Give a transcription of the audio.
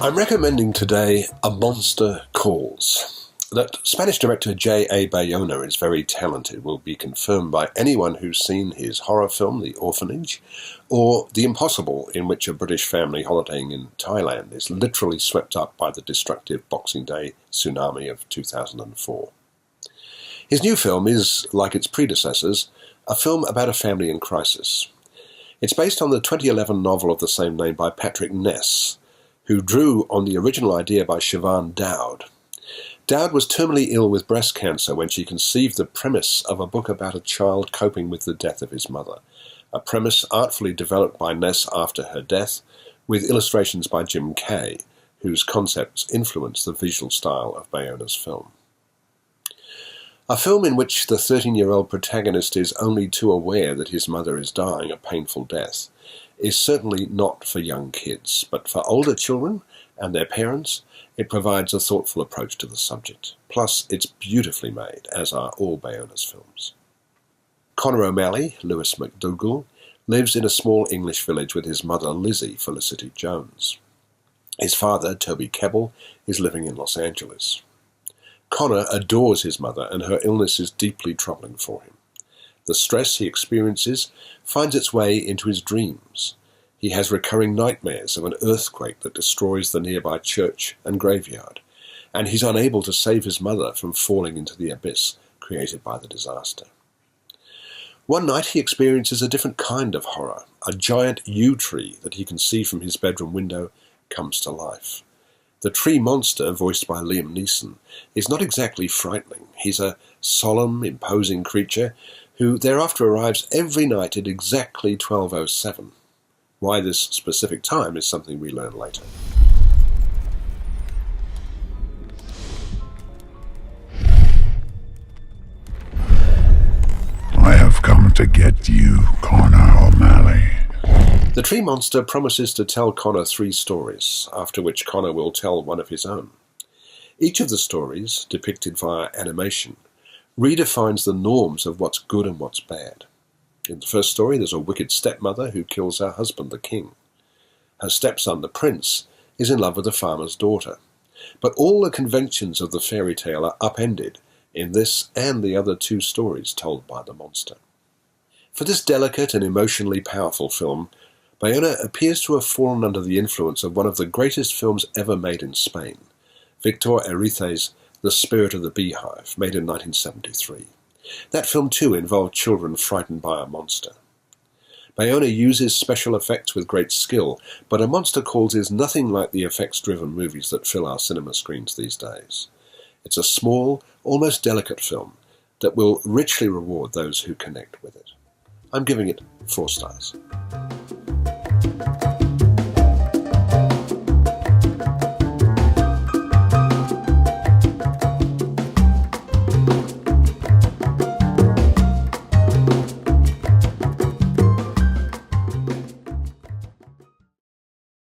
I'm recommending today A Monster Calls. That Spanish director J.A. Bayona is very talented will be confirmed by anyone who's seen his horror film The Orphanage, or The Impossible, in which a British family holidaying in Thailand is literally swept up by the destructive Boxing Day tsunami of 2004. His new film is, like its predecessors, a film about a family in crisis. It's based on the 2011 novel of the same name by Patrick Ness, who drew on the original idea by Siobhan Dowd. Dowd was terminally ill with breast cancer when she conceived the premise of a book about a child coping with the death of his mother, a premise artfully developed by Ness after her death, with illustrations by Jim Kay, whose concepts influenced the visual style of Bayona's film. A film in which the 13-year-old protagonist is only too aware that his mother is dying a painful death is certainly not for young kids, but for older children and their parents, it provides a thoughtful approach to the subject. Plus, it's beautifully made, as are all Bayona's films. Conor O'Malley, Lewis McDougall, lives in a small English village with his mother Lizzie Felicity Jones. His father, Toby Kebbell, is living in Los Angeles. Conor adores his mother, and her illness is deeply troubling for him. The stress he experiences finds its way into his dreams. He has recurring nightmares of an earthquake that destroys the nearby church and graveyard, and he's unable to save his mother from falling into the abyss created by the disaster. One night he experiences a different kind of horror. A giant yew tree that he can see from his bedroom window comes to life. The tree monster, voiced by Liam Neeson, is not exactly frightening. He's a solemn, imposing creature who thereafter arrives every night at exactly 12:07. Why this specific time is something we learn later. I have come to get you, Conor O'Malley. The tree monster promises to tell Conor 3 stories, after which Conor will tell one of his own. Each of the stories, depicted via animation, redefines the norms of what's good and what's bad. In the first story, there's a wicked stepmother who kills her husband, the king. Her stepson, the prince, is in love with the farmer's daughter. But all the conventions of the fairy tale are upended in this and the other 2 stories told by the monster. For this delicate and emotionally powerful film, Bayona appears to have fallen under the influence of one of the greatest films ever made in Spain, Victor Erice's The Spirit of the Beehive, made in 1973. That film too involved children frightened by a monster. Bayona uses special effects with great skill, but A Monster Calls is nothing like the effects-driven movies that fill our cinema screens these days. It's a small, almost delicate film that will richly reward those who connect with it. I'm giving it 4 stars.